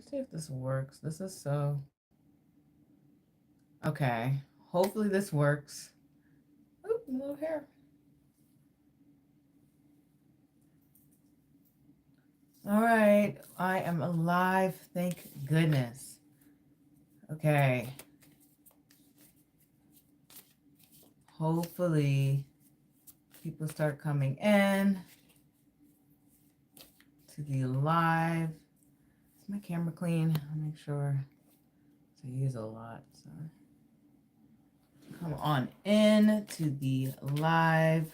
Let's see if this works. This is so... Okay. Hopefully this works. Oop, a little hair. All right. I am alive. Thank goodness. Okay. Hopefully people start coming in to the live. Is my camera clean? I'll make sure. I use a lot. So come on in to the live.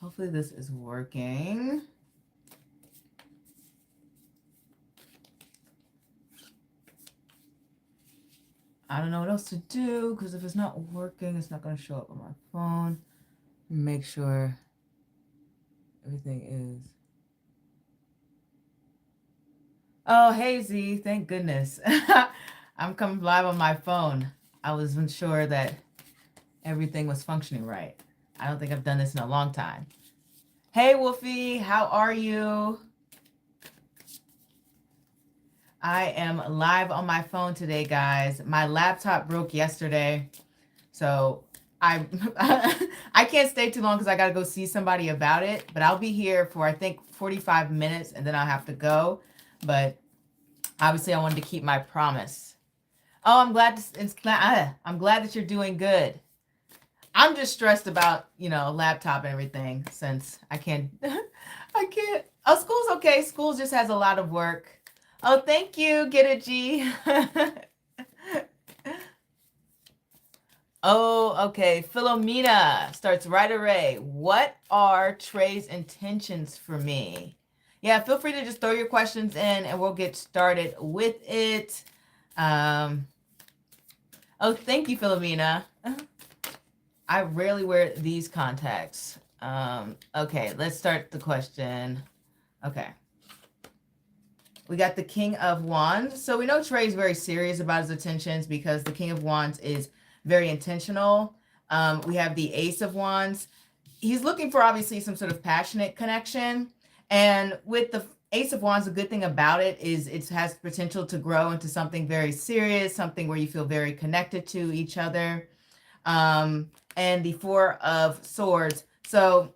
Hopefully this is working. I don't know what else to do because if it's not working, it's not going to show up on my phone. Make sure everything is. Oh, hey Z, thank goodness. I'm coming live on my phone. I wasn't sure that everything was functioning right. I don't think I've done this in a long time. Hey Wolfie, how are you? I am live on my phone today, guys. My laptop broke yesterday, so I I can't stay too long because I got to go see somebody about it. But I'll be here for, I think, 45 minutes, and then I'll have to go. But obviously, I wanted to keep my promise. Oh, I'm glad that you're doing good. I'm just stressed about, laptop and everything since I can't. I can't. Oh, school's okay. School just has a lot of work. Oh, thank you. Get it, G. Oh, okay. Philomena starts right away. What are Trey's intentions for me? Yeah, feel free to just throw your questions in and we'll get started with it. Oh, thank you, Philomena. I rarely wear these contacts. Okay, let's start the question. Okay. We got the King of Wands. So we know Trey's very serious about his intentions because the King of Wands is very intentional. We have the Ace of Wands. He's looking for obviously some sort of passionate connection. And with the Ace of Wands, the good thing about it is it has potential to grow into something very serious, something where you feel very connected to each other. And the Four of Swords. So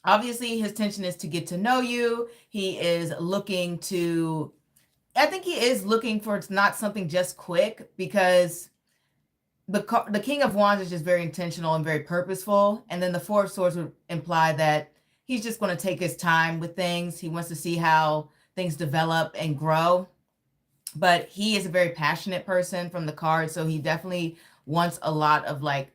obviously, his intention is to get to know you. He is looking to, I think he is looking for, it's not something just quick because the King of Wands is just very intentional and very purposeful. And then the Four of Swords would imply that he's just going to take his time with things. He wants to see how things develop and grow. But he is a very passionate person from the card. So he definitely wants a lot of I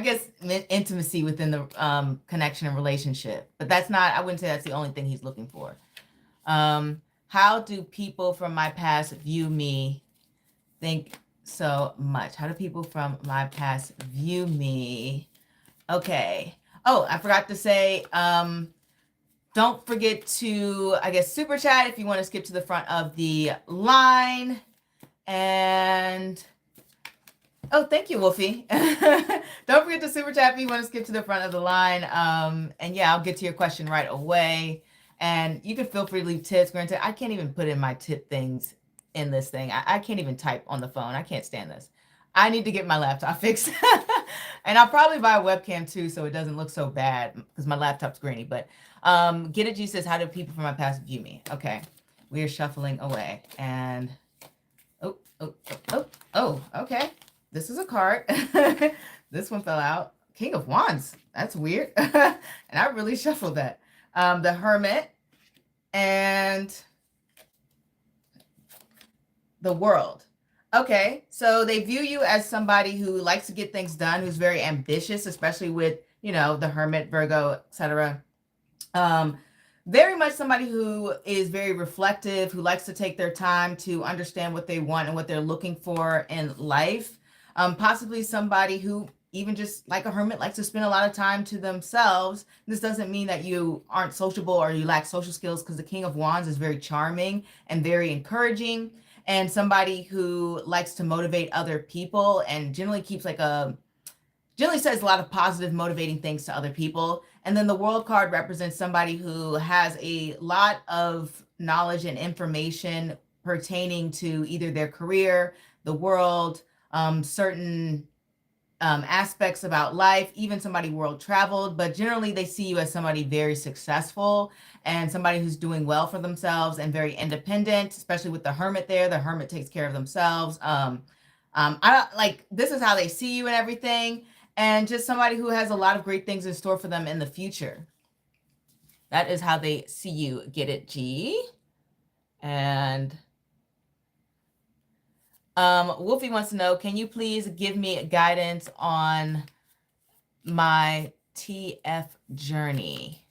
guess intimacy within the connection and relationship, but that's not, I wouldn't say that's the only thing he's looking for. How do people from my past view me? Thank so much. How do people from my past view me? Okay. Oh, I forgot to say, don't forget to, I guess, super chat if you want to skip to the front of the line. And oh, thank you, Wolfie. Don't forget to super chat if you want to skip to the front of the line. And yeah, I'll get to your question right away. And you can feel free to leave tips. Granted, I can't even put in my tip things in this thing. I can't even type on the phone. I can't stand this. I need to get my laptop fixed. And I'll probably buy a webcam too, so it doesn't look so bad because my laptop's grainy. But Get It G says, how do people from my past view me? Okay, we are shuffling away. And oh, okay. This is a card. This one fell out. King of Wands. That's weird. And I really shuffled that. The Hermit and the World. Okay, so they view you as somebody who likes to get things done, who's very ambitious, especially with, the Hermit, Virgo, etc. Very much somebody who is very reflective, who likes to take their time to understand what they want and what they're looking for in life. Possibly somebody who, even just like a hermit, likes to spend a lot of time to themselves. This doesn't mean that you aren't sociable or you lack social skills, because the King of Wands is very charming and very encouraging, and somebody who likes to motivate other people and generally says a lot of positive, motivating things to other people. And then the World card represents somebody who has a lot of knowledge and information pertaining to either their career, the world, certain aspects about life, even somebody world traveled, but generally they see you as somebody very successful and somebody who's doing well for themselves and very independent, especially with the hermit there. The hermit takes care of themselves. I don't like, this is how they see you and everything, and just somebody who has a lot of great things in store for them in the future. That is how they see you. Get it, G? And Wolfie wants to know, can you please give me guidance on my TF journey?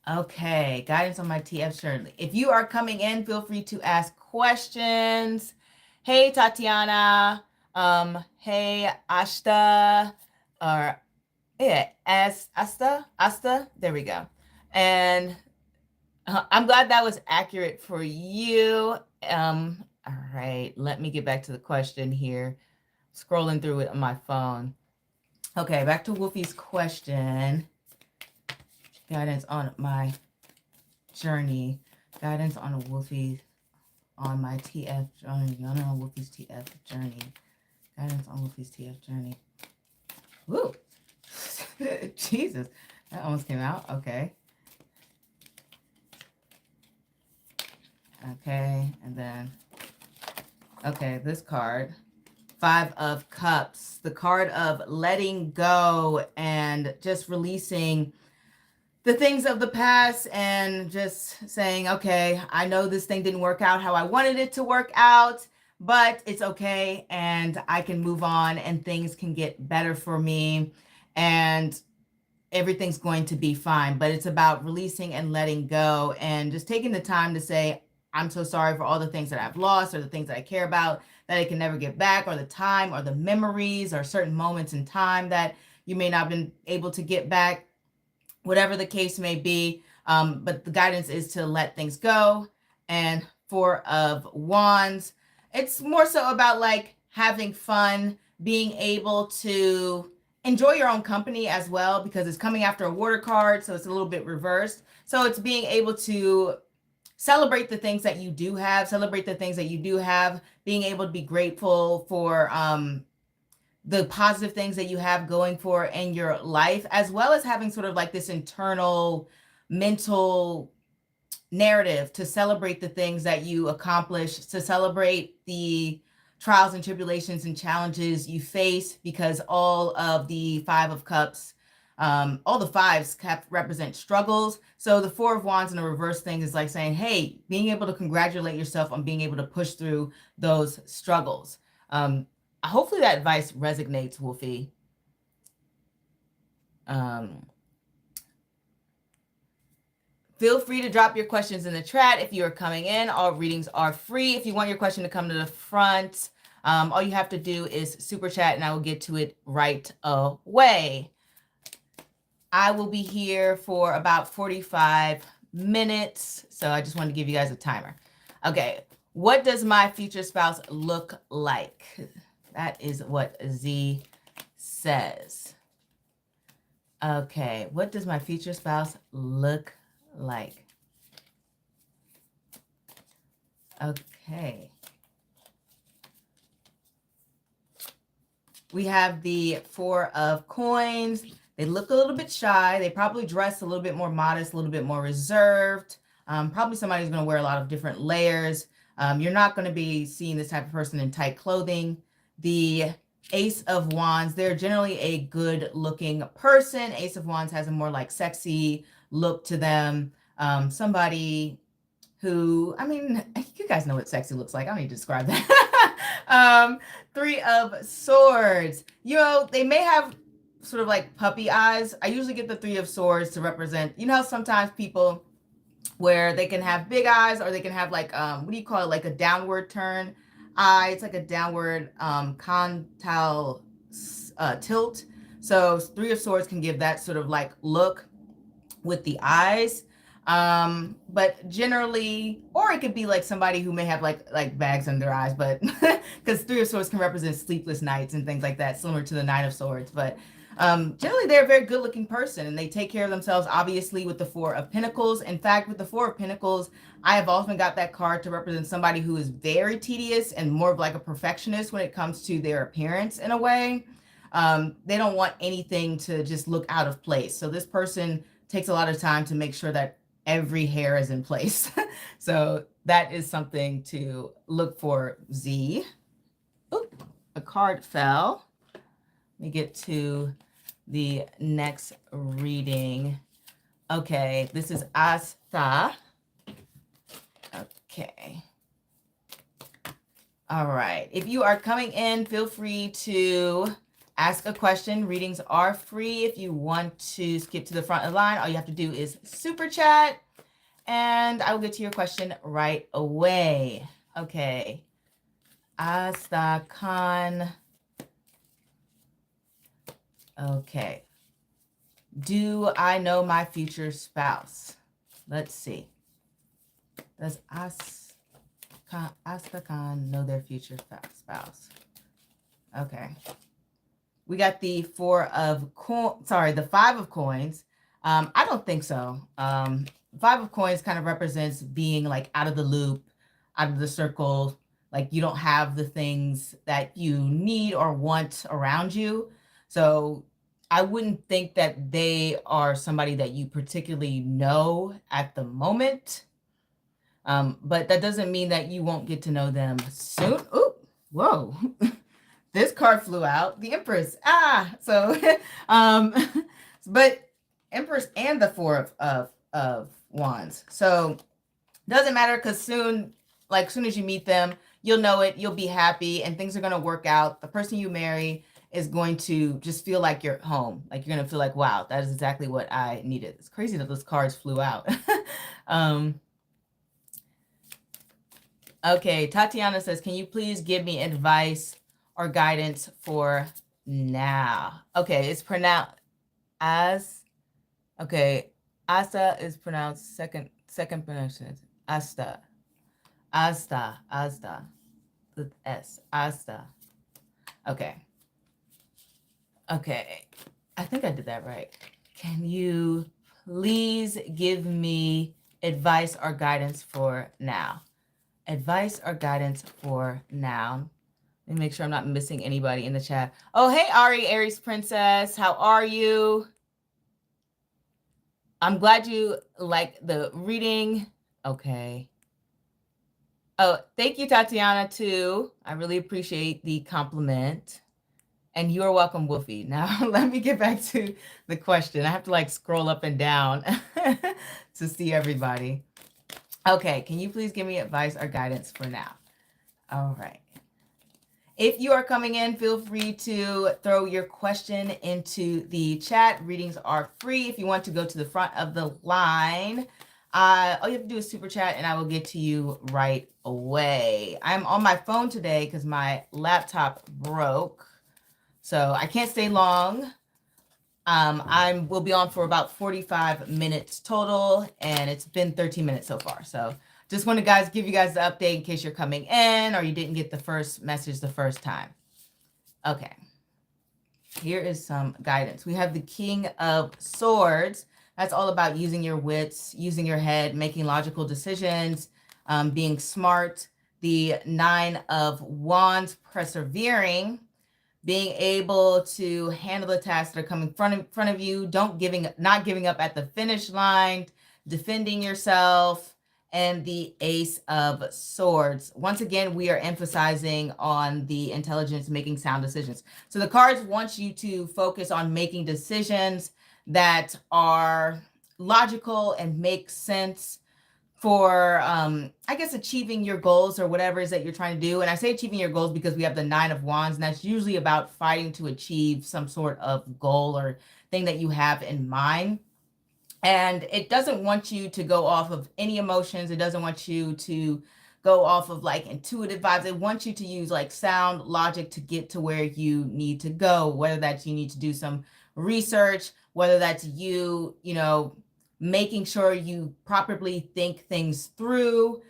Okay, guidance on my TF journey. If you are coming in, feel free to ask questions. Hey, Tatiana. Hey, Ashta. Or, yeah, Asta. There we go. And I'm glad that was accurate for you. All right, let me get back to the question here. Scrolling through it on my phone. Okay, back to Wolfie's question. Guidance on my journey. Guidance on Wolfie on my TF journey. No, Wolfie's TF journey. Guidance on Wolfie's TF journey. Woo! Jesus, that almost came out. Okay. Okay, and then, okay, this card. 5 of Cups, the card of letting go and just releasing the things of the past and just saying, okay, I know this thing didn't work out how I wanted it to work out, but it's okay and I can move on and things can get better for me and everything's going to be fine. But it's about releasing and letting go and just taking the time to say, I'm so sorry for all the things that I've lost or the things that I care about that I can never get back, or the time or the memories or certain moments in time that you may not have been able to get back, whatever the case may be. But the guidance is to let things go. And 4 of Wands, it's more so about like having fun, being able to enjoy your own company as well, because it's coming after a water card, so it's a little bit reversed. So it's being able to celebrate the things that you do have, being able to be grateful for the positive things that you have going for in your life, as well as having sort of like this internal mental narrative to celebrate the things that you accomplish, to celebrate the trials and tribulations and challenges you face, because all of the 5 of Cups, all the 5s represent struggles. So the 4 of Wands in a reverse thing is like saying, hey, being able to congratulate yourself on being able to push through those struggles. Hopefully that advice resonates, Wolfie. Feel free to drop your questions in the chat if you are coming in. All readings are free. If you want your question to come to the front, all you have to do is super chat and I will get to it right away. I will be here for about 45 minutes. So I just wanted to give you guys a timer. Okay. What does my future spouse look like? That is what Z says. Okay. What does my future spouse look like? Okay. We have the 4 of Coins. They look a little bit shy. They probably dress a little bit more modest, a little bit more reserved. Probably somebody who's going to wear a lot of different layers. You're not going to be seeing this type of person in tight clothing. The Ace of Wands, they're generally a good looking person. Ace of Wands has a more like sexy look to them. Somebody who, I mean, you guys know what sexy looks like. I don't need to describe that. 3 of Swords. You know, they may have sort of like puppy eyes. I usually get the 3 of Swords to represent, you know how sometimes people where they can have big eyes or they can have like, what do you call it? Like a downward turn eye. It's like a downward contal tilt. So 3 of Swords can give that sort of like look with the eyes. But generally, or it could be like somebody who may have like bags under their eyes, but because 3 of Swords can represent sleepless nights and things like that, similar to the 9 of Swords. But Generally, they're a very good looking person and they take care of themselves, obviously, with the Four of Pentacles. In fact, with the Four of Pentacles, I have often got that card to represent somebody who is very tedious and more of like a perfectionist when it comes to their appearance in a way. They don't want anything to just look out of place. So this person takes a lot of time to make sure that every hair is in place. So that is something to look for, Z. Oop, a card fell. Let me get to the next reading. Okay, this is Asta. Okay. All right. If you are coming in, feel free to ask a question. Readings are free. If you want to skip to the front of the line, all you have to do is super chat, and I will get to your question right away. Okay. Asta Khan. Okay. Do I know my future spouse? Let's see. Does Asta Khan know their future spouse? Okay. We got the the Five of Coins. I don't think so. Five of Coins kind of represents being like out of the loop, out of the circle. Like you don't have the things that you need or want around you. So I wouldn't think that they are somebody that you particularly know at the moment. But that doesn't mean that you won't get to know them soon. Ooh, whoa. This card flew out. The Empress. So but Empress and the Four of Wands. So doesn't matter because soon as you meet them, you'll know it, you'll be happy, and things are going to work out. The person you marry is going to just feel like you're home. Like you're going to feel like, wow, that is exactly what I needed. It's crazy that those cards flew out. Okay, Tatiana says, can you please give me advice or guidance for now? Okay, it's pronounced as, okay, Asta is pronounced second pronunciation. Asta. With S. Asta. Okay. Okay. I think I did that right. Can you please give me advice or guidance for now? Advice or guidance for now. Let me make sure I'm not missing anybody in the chat. Oh, hey, Ari, Aries Princess. How are you? I'm glad you like the reading. Okay. Oh, thank you, Tatiana, too. I really appreciate the compliment. And you're welcome, Wolfie. Now, let me get back to the question. I have to scroll up and down to see everybody. Okay, can you please give me advice or guidance for now? All right. If you are coming in, feel free to throw your question into the chat. Readings are free. If you want to go to the front of the line, all you have to do is super chat and I will get to you right away. I'm on my phone today because my laptop broke, so I can't stay long. We'll be on for about 45 minutes total, and it's been 13 minutes so far. So just want to give you guys the update in case you're coming in or you didn't get the first message the first time. Okay. Here is some guidance. We have the King of Swords. That's all about using your wits, using your head, making logical decisions, being smart. The Nine of Wands, persevering, being able to handle the tasks that are coming in front of you, not giving up at the finish line, defending yourself, and the Ace of Swords. Once again, we are emphasizing on the intelligence, making sound decisions. So the cards want you to focus on making decisions that are logical and make sense for, I guess, achieving your goals or whatever it is that you're trying to do. And I say achieving your goals because we have the Nine of Wands, and that's usually about fighting to achieve some sort of goal or thing that you have in mind. And it doesn't want you to go off of any emotions. It doesn't want you to go off of intuitive vibes. It wants you to use sound logic to get to where you need to go, whether that's you need to do some research, whether that's you making sure you properly think things through,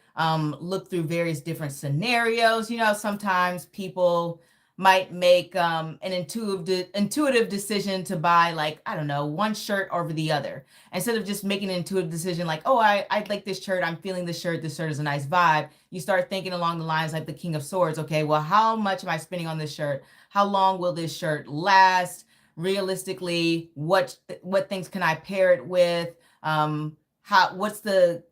look through various different scenarios. Sometimes people might make an intuitive decision to buy, like, I don't know, one shirt over the other. Instead of just making an intuitive decision like, oh, I like this shirt, I'm feeling this shirt is a nice vibe. You start thinking along the lines like the King of Swords. Okay, well, how much am I spending on this shirt? How long will this shirt last? Realistically, what things can I pair it with? What's the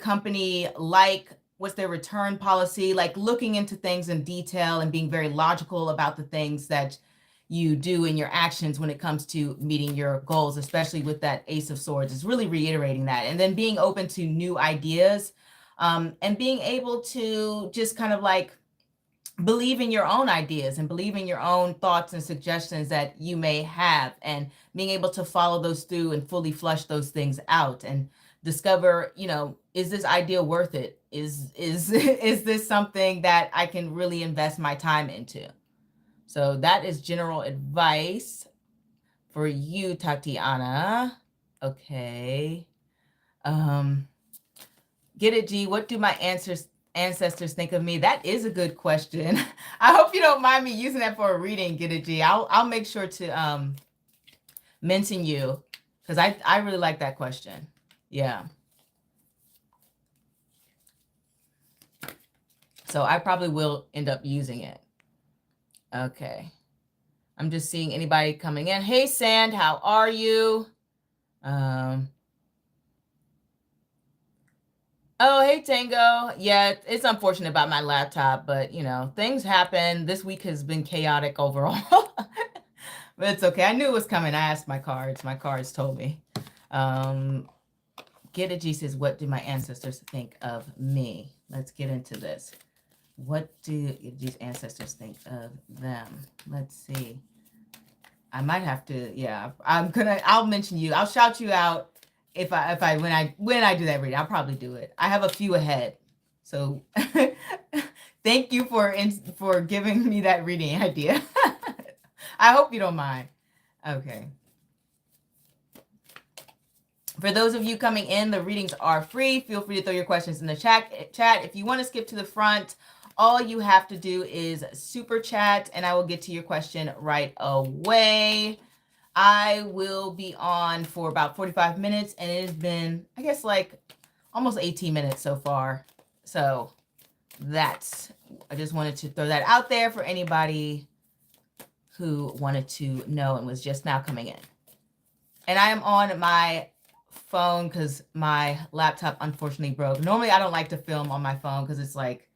company like? What's their return policy? Like looking into things in detail and being very logical about the things that you do in your actions when it comes to meeting your goals, especially with that Ace of Swords, is really reiterating that. And then being open to new ideas, and being able to just kind of like believe in your own ideas and believe in your own thoughts and suggestions that you may have, and being able to follow those through and fully flush those things out and discover, is this idea worth it? Is is this something that I can really invest my time into? So that is general advice for you, Tatiana. Okay. Get it, G. What do my ancestors think of me? That is a good question. I hope you don't mind me using that for a reading, Get it, G. I'll make sure to mention you, because I really like that question. Yeah. So I probably will end up using it. Okay. I'm just seeing anybody coming in. Hey, Sand, how are you? Oh, hey, Tango. Yeah, it's unfortunate about my laptop, but, things happen. This week has been chaotic overall. But it's okay. I knew it was coming. I asked my cards. My cards told me. Get it, G says, what do my ancestors think of me? Let's get into this. What do these ancestors think of them? Let's see. I might have to, yeah, I'll mention you. I'll shout you out when I do that reading. I'll probably do it. I have a few ahead. So thank you for giving me that reading idea. I hope you don't mind. Okay. For those of you coming in, the readings are free. Feel free to throw your questions in the chat. If you want to skip to the front, all you have to do is super chat, and I will get to your question right away. I will be on for about 45 minutes, and it has been, I guess, like almost 18 minutes so far. So I just wanted to throw that out there for anybody who wanted to know and was just now coming in. And I am on my phone because my laptop unfortunately broke. Normally I don't like to film on my phone because it's like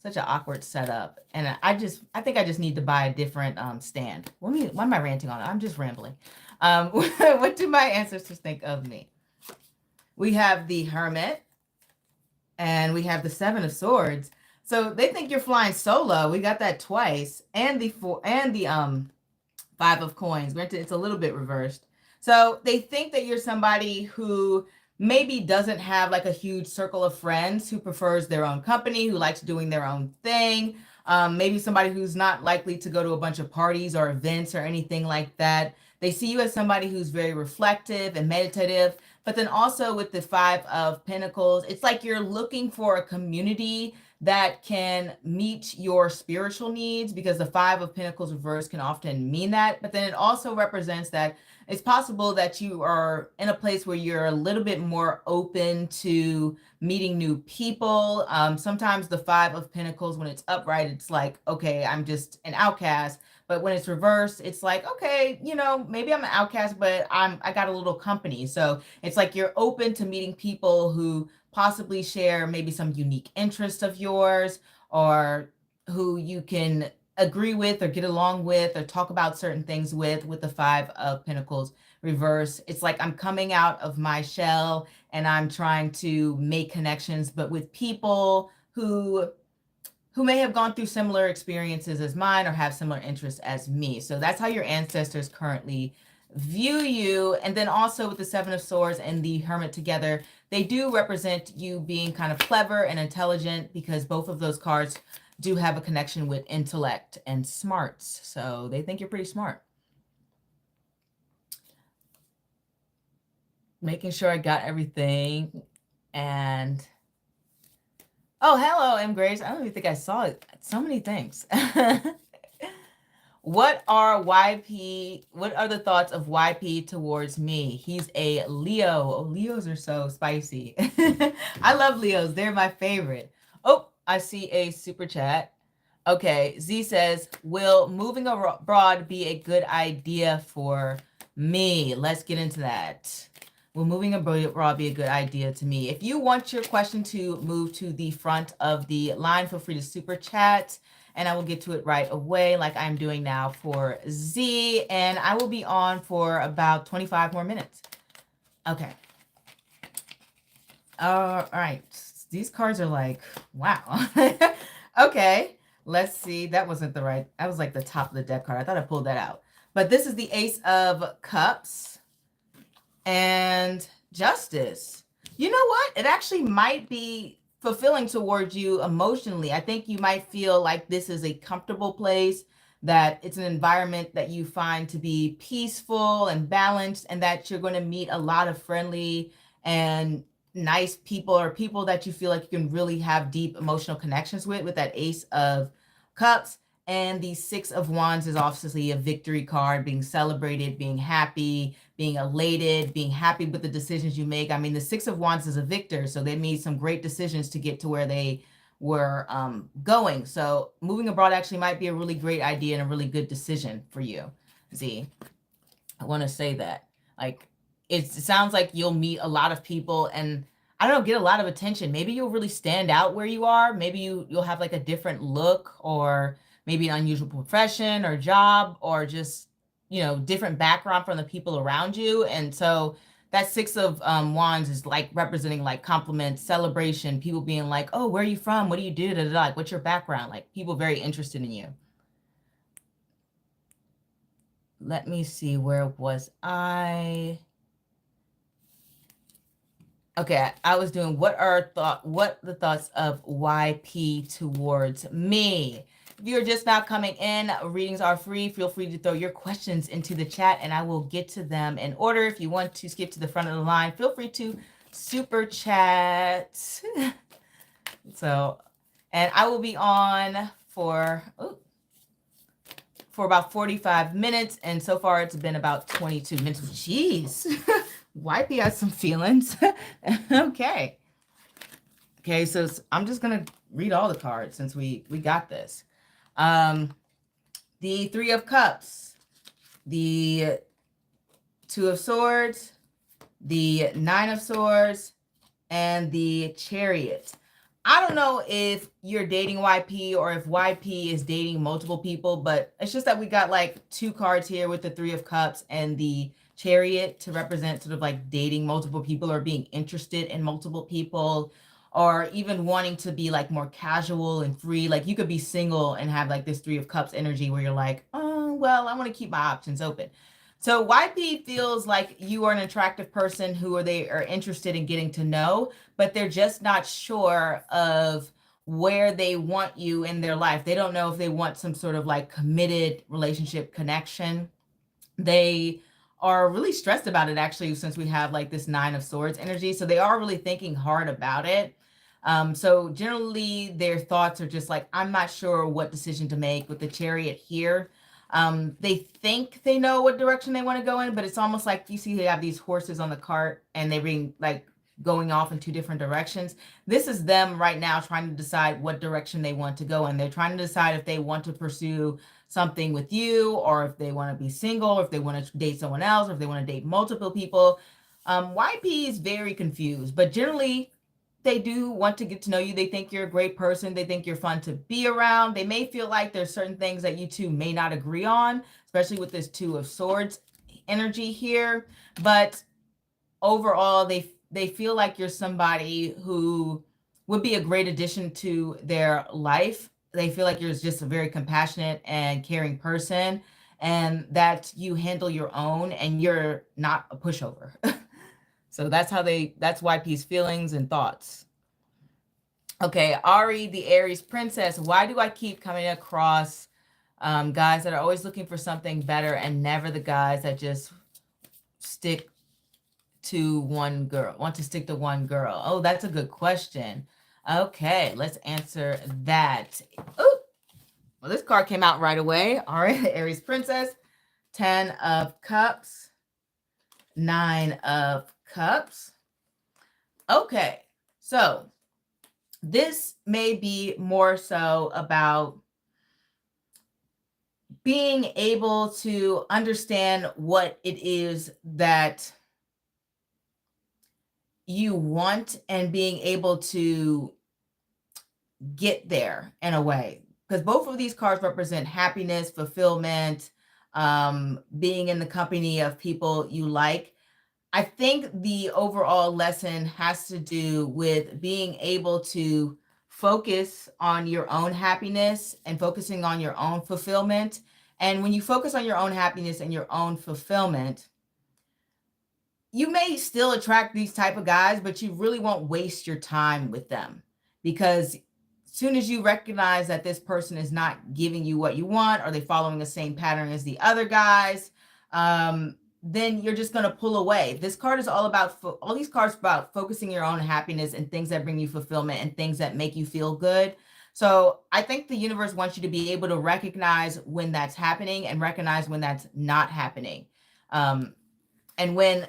such an awkward setup, and I think I just need to buy a different stand. What am I ranting on? I'm just rambling. What do my ancestors think of me? We have the Hermit, and we have the Seven of Swords. So they think you're flying solo. We got that twice, and the Five of Coins. Granted, it's a little bit reversed. So they think that you're somebody who maybe doesn't have like a huge circle of friends, who prefers their own company, who likes doing their own thing. Maybe somebody who's not likely to go to a bunch of parties or events or anything like that. They see you as somebody who's very reflective and meditative. But then also with the Five of Pentacles, it's like you're looking for a community that can meet your spiritual needs, because the Five of Pentacles reverse can often mean that. But then it also represents that it's possible that you are in a place where you're a little bit more open to meeting new people. Sometimes the Five of Pentacles, when it's upright, it's like, okay, I'm just an outcast. But when it's reversed, it's like, okay, maybe I'm an outcast, but I got a little company. So it's like you're open to meeting people who possibly share maybe some unique interest of yours, or who you can agree with or get along with or talk about certain things with the Five of Pentacles reverse. It's like I'm coming out of my shell and I'm trying to make connections, but with people who may have gone through similar experiences as mine or have similar interests as me. So that's how your ancestors currently view you. And then also with the Seven of Swords and the Hermit together, they do represent you being kind of clever and intelligent, because both of those cards do have a connection with intellect and smarts. So they think you're pretty smart. Making sure I got everything. And oh, hello, M. Grace. I don't even think I saw it. So many things. What are the thoughts of YP towards me? He's a Leo. Oh, Leos are so spicy. I love Leos. They're my favorite. Oh, I see a super chat. Okay, Z says, will moving abroad be a good idea for me? Let's get into that. Will moving abroad be a good idea to me? If you want your question to move to the front of the line, feel free to super chat and I will get to it right away like I'm doing now for Z. And I will be on for about 25 more minutes. Okay. All right. These cards are like, wow. Okay. Let's see. That wasn't the right. That was like the top of the deck card. I thought I pulled that out. But this is the Ace of Cups and Justice. You know what? It actually might be fulfilling towards you emotionally. I think you might feel like this is a comfortable place, that it's an environment that you find to be peaceful and balanced, and that you're going to meet a lot of friendly and nice people, or people that you feel like you can really have deep emotional connections with that Ace of Cups. And the Six of Wands is obviously a victory card, being celebrated, being happy, being elated, being happy with the decisions you make. I mean, the Six of Wands is a victor, so they made some great decisions to get to where they were going. So moving abroad actually might be a really great idea and a really good decision for you, Z. I want to say that. Like, it sounds like you'll meet a lot of people and, I don't know, get a lot of attention. Maybe you'll really stand out where you are. Maybe you'll have like a different look, or maybe an unusual profession or job, or just, you know, different background from the people around you. And so that Six of Wands is like representing like compliments, celebration, people being like, oh, where are you from? What do you do? Da, da, da. Like, what's your background? Like, people very interested in you. Let me see, where was I? Okay, I was doing what the thoughts of YP towards me. If you're just now coming in, readings are free. Feel free to throw your questions into the chat and I will get to them in order. If you want to skip to the front of the line, feel free to super chat. So, and I will be on for about 45 minutes, and so far it's been about 22 minutes. Jeez. YP has some feelings. Okay. Okay, so I'm just going to read all the cards since we got this. The Three of Cups, the Two of Swords, the Nine of Swords, and the Chariot. I don't know if you're dating YP or if YP is dating multiple people, but it's just that we got like two cards here with the Three of Cups and the Chariot to represent sort of like dating multiple people, or being interested in multiple people, or even wanting to be like more casual and free. Like, you could be single and have like this Three of Cups energy where you're like, oh, well, I want to keep my options open. So YP feels like you are an attractive person who they are interested in getting to know, but they're just not sure of where they want you in their life. They don't know if they want some sort of like committed relationship connection. They are really stressed about it, actually, since we have like this Nine of Swords energy. So they are really thinking hard about it. So generally their thoughts are just like, I'm not sure what decision to make. With the Chariot here, they think they know what direction they want to go in, but it's almost like, you see they have these horses on the cart and they're being like going off in two different directions. This is them right now trying to decide what direction they want to go in. They're trying to decide if they want to pursue something with you, or if they want to be single, or if they want to date someone else, or if they want to date multiple people. YP is very confused, but generally they do want to get to know you. They think you're a great person. They think you're fun to be around. They may feel like there's certain things that you two may not agree on, especially with this Two of Swords energy here. But overall, they feel like you're somebody who would be a great addition to their life. They feel like you're just a very compassionate and caring person, and that you handle your own and you're not a pushover. So that's YP's feelings and thoughts. Okay, Ari, the Aries princess. Why do I keep coming across guys that are always looking for something better, and never the guys that just stick to one girl, want to stick to one girl? Oh, that's a good question. Okay, let's answer that. Oh, Well, this card came out right away. All right, Aries Princess, 10 of Cups, 9 of Cups. Okay, so this may be more so about being able to understand what it is that you want and being able to get there in a way, because both of these cards represent happiness, fulfillment, being in the company of people you like. I think the overall lesson has to do with being able to focus on your own happiness and focusing on your own fulfillment. And when you focus on your own happiness and your own fulfillment, you may still attract these type of guys, but you really won't waste your time with them, because as soon as you recognize that this person is not giving you what you want, or they following the same pattern as the other guys, then you're just going to pull away. This card is all about, all these cards about focusing your own happiness and things that bring you fulfillment and things that make you feel good. So I think the universe wants you to be able to recognize when that's happening and recognize when that's not happening. And when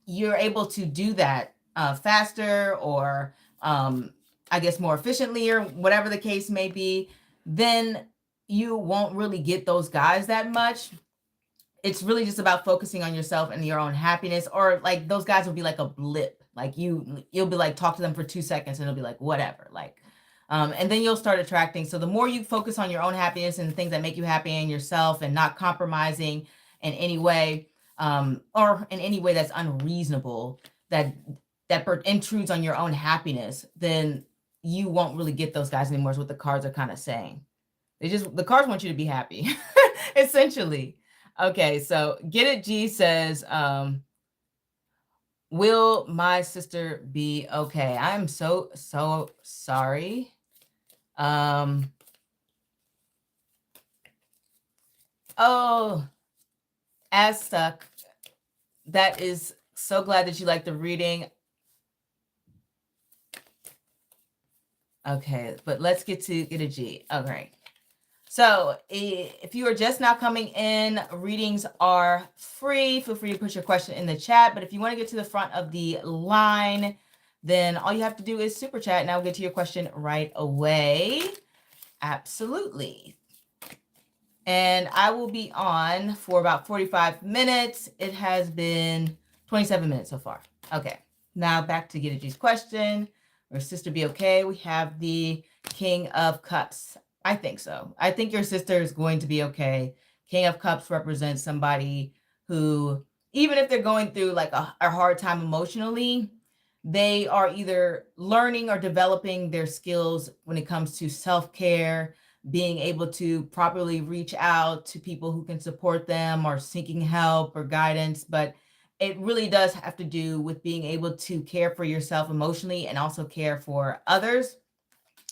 you're able to do that faster, or I guess more efficiently, or whatever the case may be, then you won't really get those guys that much. It's really just about focusing on yourself and your own happiness, or like those guys will be like a blip. Like you'll be like, talk to them for 2 seconds and it'll be like, whatever, like, and then you'll start attracting. So the more you focus on your own happiness and the things that make you happy in yourself, and not compromising in any way, or in any way that's unreasonable, that intrudes on your own happiness, then you won't really get those guys anymore, is what the cards are kind of saying. The cards want you to be happy, essentially. Okay, so Get It G says, will my sister be okay? I'm so sorry. Oh, Aztec, that is so glad that you like the reading. Okay, but let's get to Get a G. Okay. So if you are just now coming in, readings are free. Feel free to put your question in the chat. But if you want to get to the front of the line, then all you have to do is super chat, and I'll get to your question right away. Absolutely. And I will be on for about 45 minutes. It has been 27 minutes so far. Okay, now back to Get a G's question. Will sister be okay? We have the King of Cups. I think so. I think your sister is going to be okay. King of Cups represents somebody who, even if they're going through like a hard time emotionally, they are either learning or developing their skills when it comes to self-care, being able to properly reach out to people who can support them, or seeking help or guidance. But it really does have to do with being able to care for yourself emotionally and also care for others.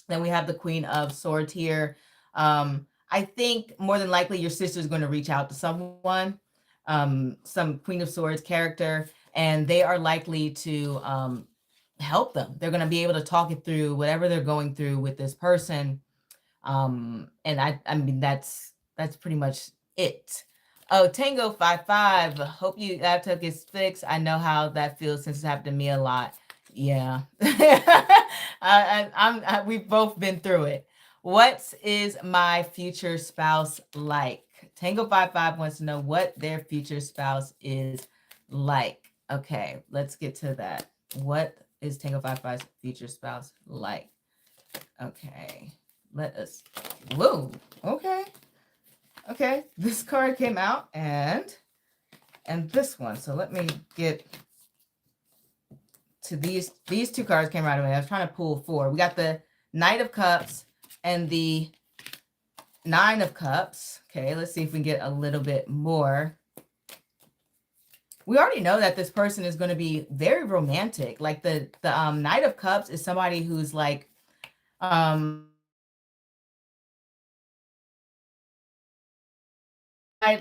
Then we have the Queen of Swords here. I think more than likely your sister is going to reach out to someone, some Queen of Swords character, and they are likely to help them. They're going to be able to talk it through, whatever they're going through with this person. And I mean, that's pretty much it. Oh, Tango 55. Hope you laptop gets fixed. I know how that feels since it's happened to me a lot. Yeah. We've both been through it. What is my future spouse like? Tango 55 wants to know what their future spouse is like. Okay, let's get to that. What is Tango 55's future spouse like? Okay, let us. Whoa. Okay. Okay, this card came out, and this one. So let me get to these two cards came right away. I was trying to pull 4. We got the Knight of Cups and the 9 of Cups. Okay, let's see if we can get a little bit more. We already know that this person is going to be very romantic. Like the Knight of Cups is somebody who's like,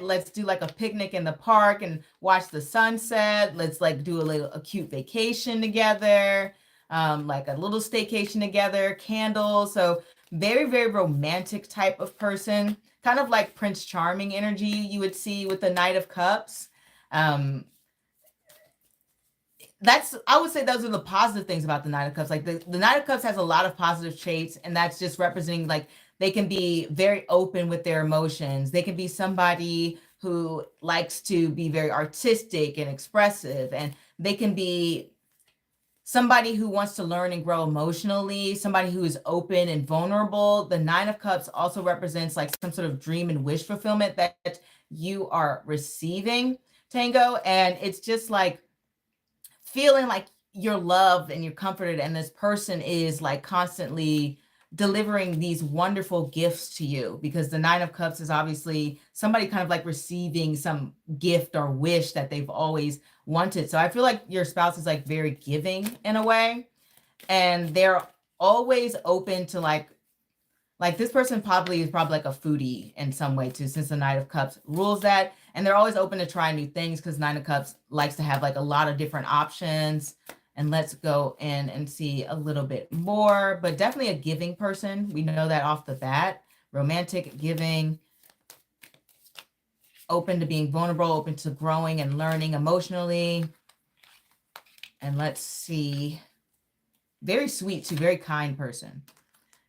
let's do like a picnic in the park and watch the sunset. Let's like do a cute vacation together, like a little staycation together, candles. So very, very romantic type of person, kind of like Prince Charming energy you would see with the Knight of Cups. I would say those are the positive things about the Knight of Cups. Like the Knight of Cups has a lot of positive traits, and that's just representing like they can be very open with their emotions. They can be somebody who likes to be very artistic and expressive, and they can be somebody who wants to learn and grow emotionally, somebody who is open and vulnerable. The Nine of Cups also represents like some sort of dream and wish fulfillment that you are receiving, Tango. And it's just like feeling like you're loved and you're comforted, and this person is like constantly delivering these wonderful gifts to you, because the Nine of Cups is obviously somebody kind of like receiving some gift or wish that they've always wanted. So I feel like your spouse is like very giving in a way, and they're always open to like this person is probably like a foodie in some way too, since the Knight of Cups rules that. And they're always open to trying new things, because Nine of Cups likes to have like a lot of different options. And let's go in and see a little bit more, but definitely a giving person. We know that off the bat. Romantic, giving, open to being vulnerable, open to growing and learning emotionally. And let's see. Very sweet too, very kind person.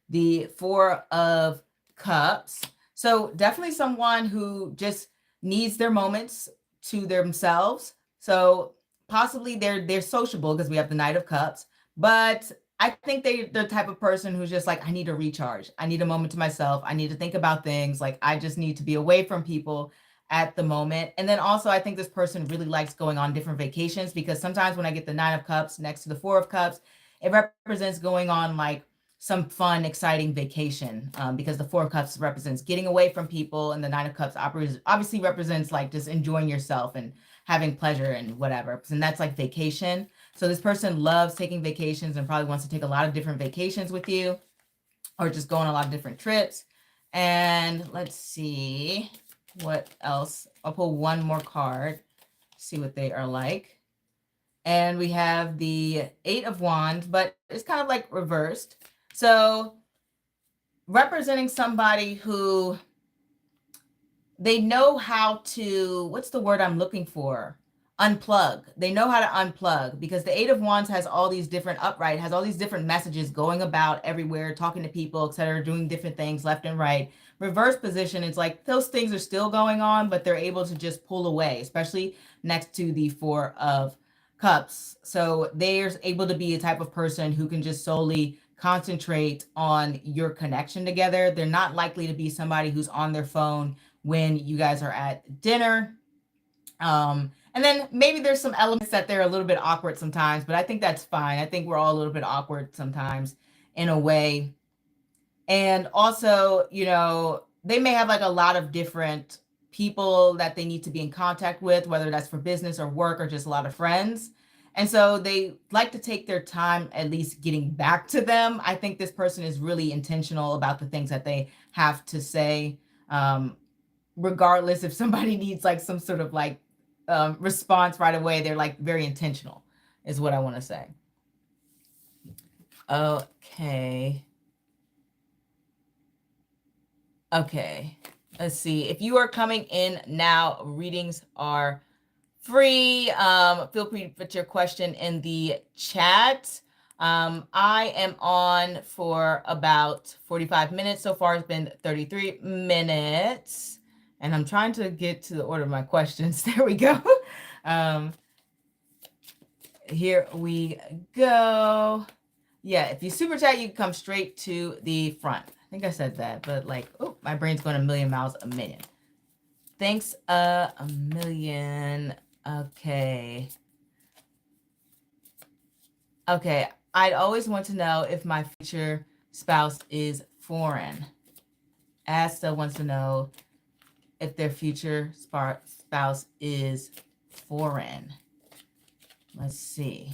The Four of Cups. So definitely someone who just needs their moments to themselves. So possibly they're sociable, because we have the Knight of Cups, but I think they're the type of person who's just like, I need to recharge. I need a moment to myself. I need to think about things. Like, I just need to be away from people at the moment. And then also, I think this person really likes going on different vacations, because sometimes when I get the Nine of Cups next to the Four of Cups, it represents going on like some fun, exciting vacation, because the Four of Cups represents getting away from people, and the Nine of Cups obviously represents like just enjoying yourself and having pleasure and whatever. And that's like vacation. So this person loves taking vacations and probably wants to take a lot of different vacations with you, or just go on a lot of different trips. And let's see what else. I'll pull one more card, see what they are like. And we have the Eight of Wands, but it's kind of like reversed. So representing somebody who they know how to, what's the word I'm looking for? Unplug. They know how to unplug, because the Eight of Wands has all these different upright, has all these different messages going about everywhere, talking to people, etc., doing different things left and right. Reverse position, it's like those things are still going on, but they're able to just pull away, especially next to the Four of Cups. So they're able to be a type of person who can just solely concentrate on your connection together. They're not likely to be somebody who's on their phone when you guys are at dinner. And then maybe there's some elements that they're a little bit awkward sometimes, but I think that's fine. I think we're all a little bit awkward sometimes in a way. And also, you know, they may have like a lot of different people that they need to be in contact with, whether that's for business or work or just a lot of friends. And so they like to take their time at least getting back to them. I think this person is really intentional about the things that they have to say. Regardless if somebody needs like some sort of like response right away, they're like very intentional, is what I want to say. Okay. Okay, let's see. If you are coming in now, readings are free. Feel free to put your question in the chat. I am on for about 45 minutes. So far, it's been 33 minutes. And I'm trying to get to the order of my questions. There we go. Here we go. Yeah, if you super chat, you can come straight to the front. I think I said that, but like, oh, my brain's going a million miles a minute. Thanks a million. Okay. Okay, I'd always want to know if my future spouse is foreign. Asta wants to know if their future spouse is foreign. Let's see.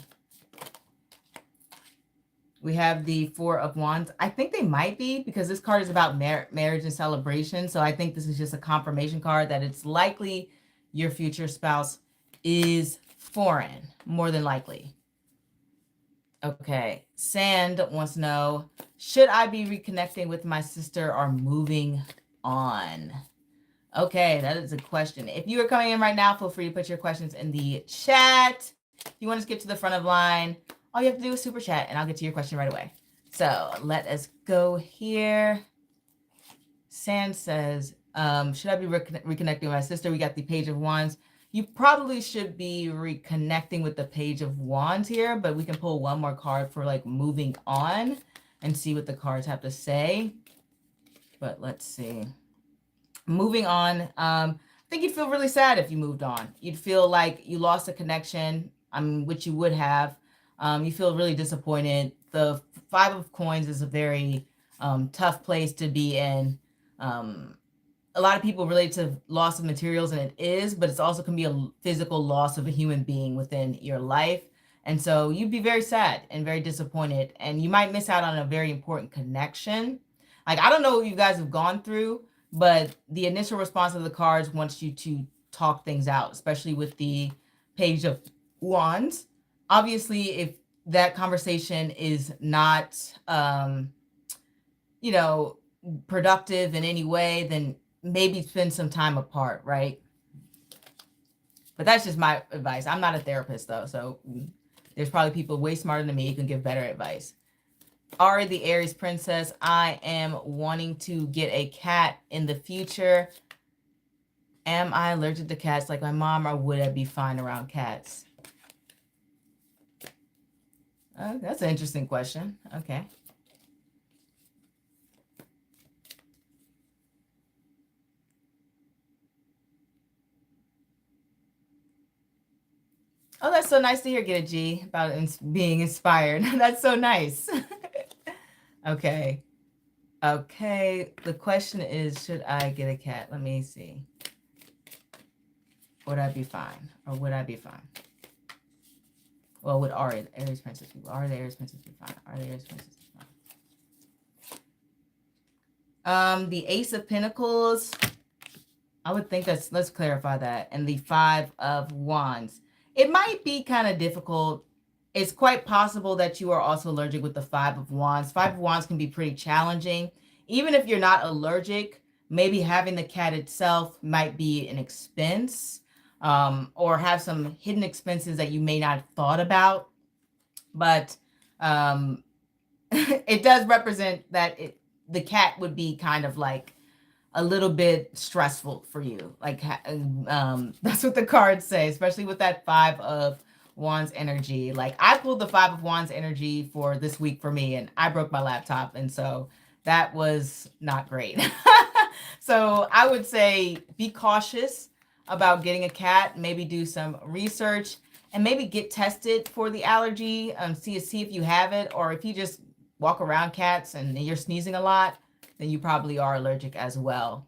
We have the Four of Wands. I think they might be, because this card is about marriage and celebration. So I think this is just a confirmation card that it's likely your future spouse is foreign, more than likely. Okay. Sand wants to know, should I be reconnecting with my sister or moving on? Okay, that is a question. If you are coming in right now, feel free to put your questions in the chat. If you want to skip to the front of the line, all you have to do is super chat and I'll get to your question right away. So let us go here. Sand says, should I be reconnecting with my sister? We got the Page of Wands. You probably should be reconnecting with the Page of Wands here, but we can pull one more card for like moving on and see what the cards have to say. But let's see. Moving on. I think you'd feel really sad if you moved on. You'd feel like you lost a connection, which you would have. You feel really disappointed. The Five of Coins is a very tough place to be in. A lot of people relate to loss of materials, and it is, but it's also can be a physical loss of a human being within your life. And so you'd be very sad and very disappointed, and you might miss out on a very important connection. Like, I don't know what you guys have gone through, but the initial response of the cards wants you to talk things out, especially with the Page of Wands. Obviously, if that conversation is not, productive in any way, then maybe spend some time apart, right? But that's just my advice. I'm not a therapist, though, so there's probably people way smarter than me who can give better advice. Ari, the Aries princess, I am wanting to get a cat in the future. Am I allergic to cats like my mom, or would I be fine around cats? That's an interesting question. Okay. Oh, that's so nice to hear, Get a G, about being inspired. That's so nice. Okay. Okay. The question is, should I get a cat? Let me see. Would I be fine? Or would I be fine? Well, would Ari, the Aries princess, be fine? Are the Aries princess be fine? Are the Aries princess be fine? The Ace of Pentacles, I would think let's clarify that. And the Five of Wands. It might be kind of difficult. It's quite possible that you are also allergic with the Five of Wands. Five of Wands can be pretty challenging. Even if you're not allergic, maybe having the cat itself might be an expense, or have some hidden expenses that you may not have thought about. But it does represent that the cat would be kind of like a little bit stressful for you. Like, that's what the cards say, especially with that Five of Wands energy. Like, I pulled the Five of Wands energy for this week for me, and I broke my laptop. And so that was not great. So I would say be cautious about getting a cat, maybe do some research and maybe get tested for the allergy, see if you have it, or if you just walk around cats and you're sneezing a lot, then you probably are allergic as well.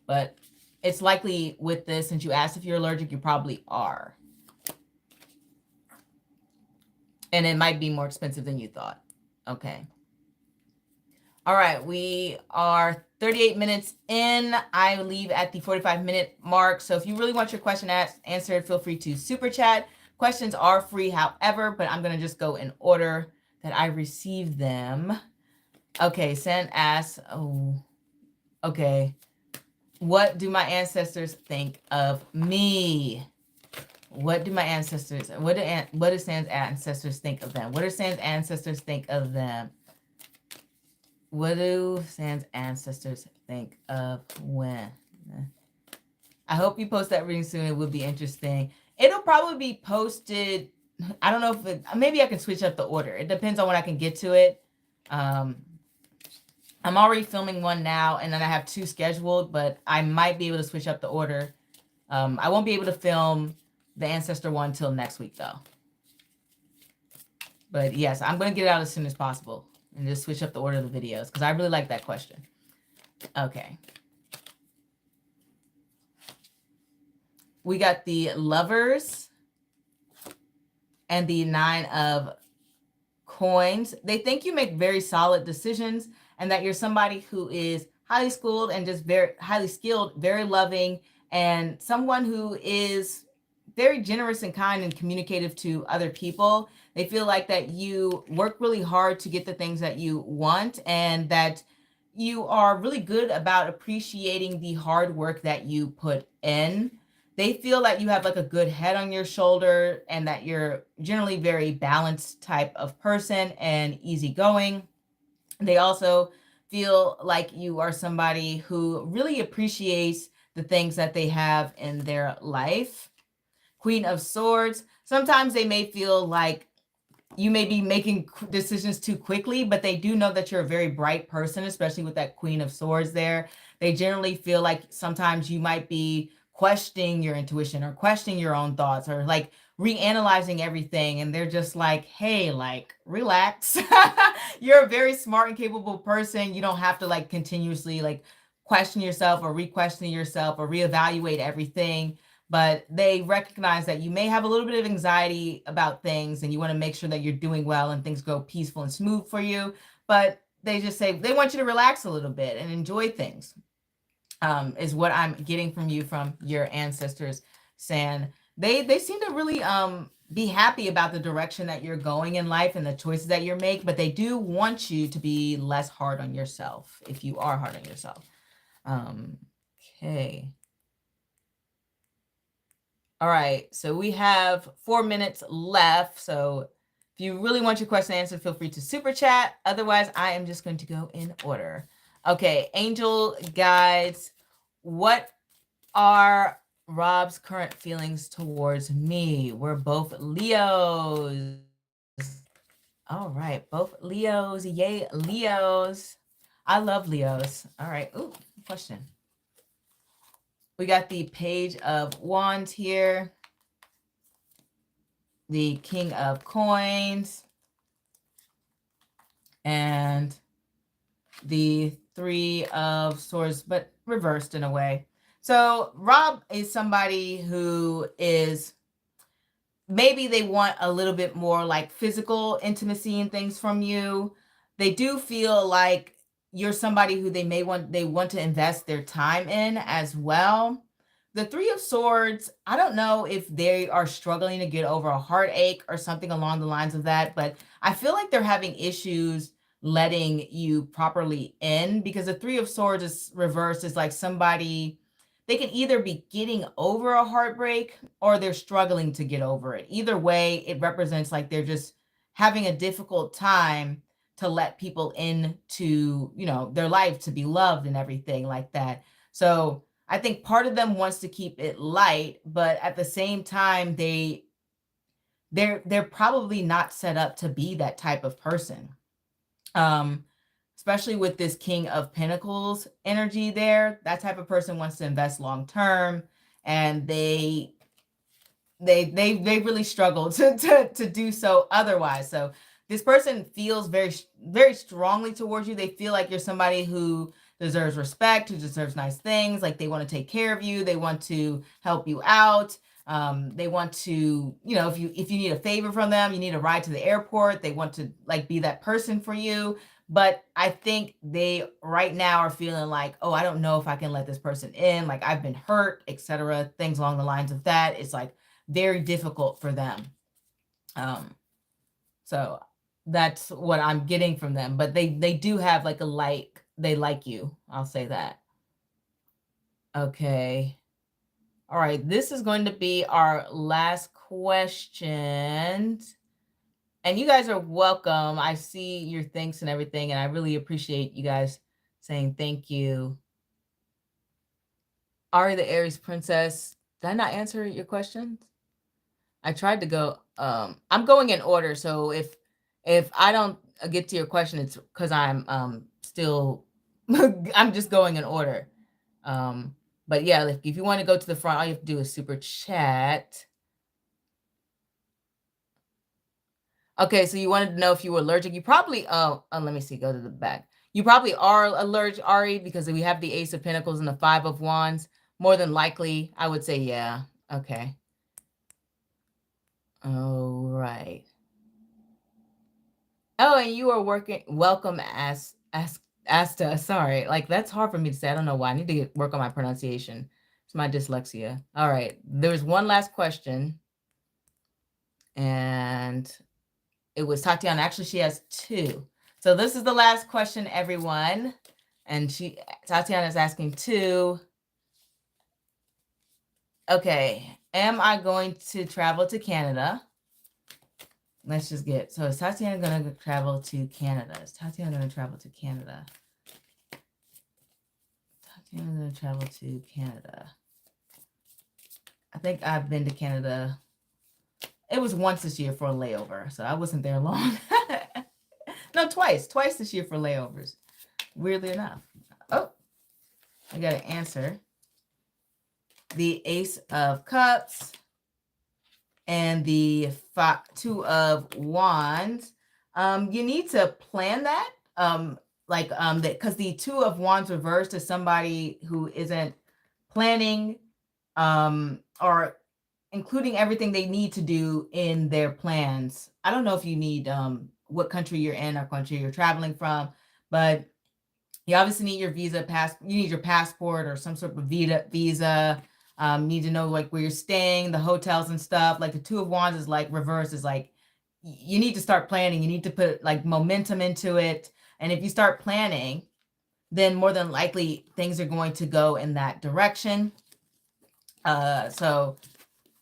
But it's likely with this, since you asked if you're allergic, you probably are. And it might be more expensive than you thought. Okay. All right, we are 38 minutes in. I leave at the 45-minute mark. So if you really want your question answered, feel free to super chat. Questions are free, however, but I'm going to just go in order that I receive them. Okay, Sen asks, okay. What do my ancestors think of me? What do my ancestors, what do San's ancestors think of them? What do San's ancestors think of them? What do San's ancestors think of when? I hope you post that reading soon. It would be interesting. It'll probably be posted. I don't know if maybe I can switch up the order. It depends on when I can get to it. I'm already filming one now, and then I have two scheduled, but I might be able to switch up the order. I won't be able to film the ancestor one till next week, though. But yes, I'm going to get it out as soon as possible and just switch up the order of the videos because I really like that question. Okay. We got the Lovers and the Nine of Coins. They think you make very solid decisions and that you're somebody who is highly skilled and just very highly skilled, very loving, and someone who is very generous and kind and communicative to other people. They feel like that you work really hard to get the things that you want, and that you are really good about appreciating the hard work that you put in. They feel like you have like a good head on your shoulder, and that you're generally very balanced type of person and easygoing. They also feel like you are somebody who really appreciates the things that they have in their life. Queen of Swords. Sometimes they may feel like you may be making decisions too quickly, but they do know that you're a very bright person, especially with that Queen of Swords there. They generally feel like sometimes you might be questioning your intuition or questioning your own thoughts, or like reanalyzing everything. And they're just like, hey, like, relax. You're a very smart and capable person. You don't have to like continuously like question yourself or re-question yourself or reevaluate everything. But they recognize that you may have a little bit of anxiety about things, and you want to make sure that you're doing well and things go peaceful and smooth for you. But they just say they want you to relax a little bit and enjoy things, is what I'm getting from you, from your ancestors, San. They seem to really be happy about the direction that you're going in life and the choices that you make, but they do want you to be less hard on yourself if you are hard on yourself. Okay. All right, so we have 4 minutes left. So if you really want your question answered, feel free to super chat. Otherwise, I am just going to go in order. Okay, angel guides, what are Rob's current feelings towards me? We're both Leos. All right, both Leos. Yay, Leos. I love Leos. All right, ooh, question. We got the Page of Wands here, the King of Coins, and the Three of Swords, but reversed in a way. So Rob is somebody who is, maybe they want a little bit more like physical intimacy and things from you. They do feel like you're somebody who they want to invest their time in as well. The Three of Swords, I don't know if they are struggling to get over a heartache or something along the lines of that, but I feel like they're having issues letting you properly in, because the Three of Swords is reversed, is like somebody, they can either be getting over a heartbreak or they're struggling to get over it. Either way, it represents like they're just having a difficult time to let people into, you know, their life, to be loved and everything like that. So I think part of them wants to keep it light, but at the same time, they're probably not set up to be that type of person. Especially with this King of Pentacles energy there, that type of person wants to invest long term, and they really struggle to do so otherwise. So this person feels very, very strongly towards you. They feel like you're somebody who deserves respect, who deserves nice things. Like they want to take care of you. They want to help you out. They want to, you know, if you need a favor from them, you need a ride to the airport, they want to like be that person for you. But I think they right now are feeling like, oh, I don't know if I can let this person in. Like I've been hurt, etc. Things along the lines of that. It's like very difficult for them. So that's what I'm getting from them. But they do have like a like, they like you. I'll say that. Okay. All right. This is going to be our last question. And you guys are welcome. I see your thanks and everything, and I really appreciate you guys saying thank you. Ari the Aries Princess, did I not answer your questions? I tried to go, I'm going in order, so if I don't get to your question, it's because I'm still, I'm just going in order. But yeah, if you want to go to the front, all you have to do is super chat. Okay, so you wanted to know if you were allergic. You probably, let me see, go to the back. You probably are allergic, Ari, because we have the Ace of Pentacles and the Five of Wands. More than likely, I would say, yeah. Okay. All right. Oh, and you are working, welcome, Asta. Sorry, like that's hard for me to say. I don't know why. I need to work on my pronunciation. It's my dyslexia. All right, there's one last question. And It was Tatiana. Actually, she has 2. So this is the last question, everyone. And Tatiana is asking 2. Okay. Am I going to travel to Canada? Let's just get, so is Tatiana going to travel to Canada? Is Tatiana going to travel to Canada? Tatiana going to travel to Canada. I think I've been to Canada. It was once this year for a layover, so I wasn't there long. No, twice this year for layovers. Weirdly enough. Oh, I got an answer. The Ace of Cups and the 2 of Wands. You need to plan that. Because the 2 of Wands reversed is somebody who isn't planning or including everything they need to do in their plans. I don't know if you need what country you're in or country you're traveling from, but you obviously need your visa you need your passport or some sort of visa. Need to know like where you're staying, the hotels and stuff. Like the 2 of Wands is like reverse, is like you need to start planning. You need to put like momentum into it. And if you start planning, then more than likely things are going to go in that direction.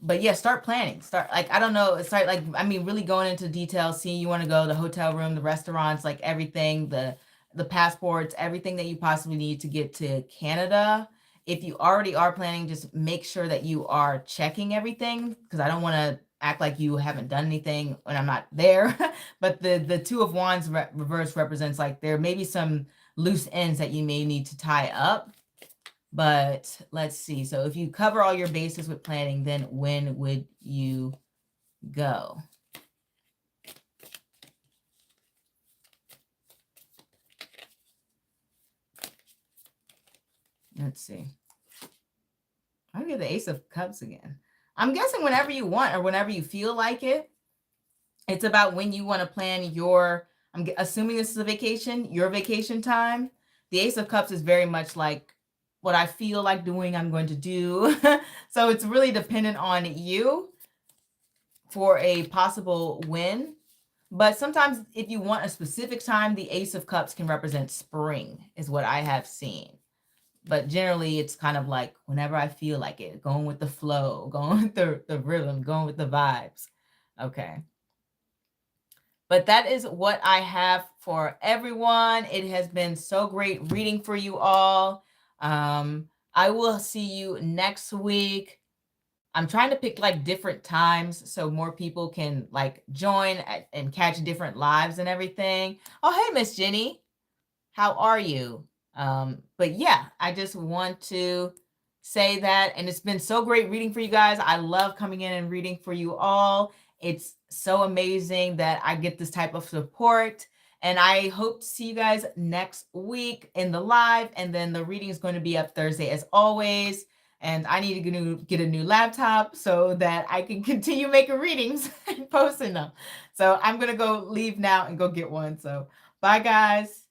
But yeah, start planning. Start like, I don't know, start like, I mean, really going into details, seeing you want to go, the hotel room, the restaurants, like everything, the passports, everything that you possibly need to get to Canada. If you already are planning, just make sure that you are checking everything, because I don't want to act like you haven't done anything when I'm not there. But the 2 of Wands reverse represents like there may be some loose ends that you may need to tie up. But let's see. So if you cover all your bases with planning, then when would you go? Let's see. I'll get the Ace of Cups again. I'm guessing whenever you want or whenever you feel like it. It's about when you want to plan your, I'm assuming this is a vacation, your vacation time. The Ace of Cups is very much like, what I feel like doing, I'm going to do. So it's really dependent on you for a possible win. But sometimes if you want a specific time, the Ace of Cups can represent spring, is what I have seen. But generally, it's kind of like whenever I feel like it, going with the flow, going with the rhythm, going with the vibes. Okay. But that is what I have for everyone. It has been so great reading for you all. I will see you next week. I'm trying to pick like different times so more people can like join and catch different lives and everything. Oh, hey, Miss Jenny. How are you? But yeah, I just want to say that. And it's been so great reading for you guys. I love coming in and reading for you all. It's so amazing that I get this type of support. And I hope to see you guys next week in the live. And then the reading is going to be up Thursday as always. And I need to get a new laptop so that I can continue making readings and posting them. So I'm going to go leave now and go get one. So bye, guys.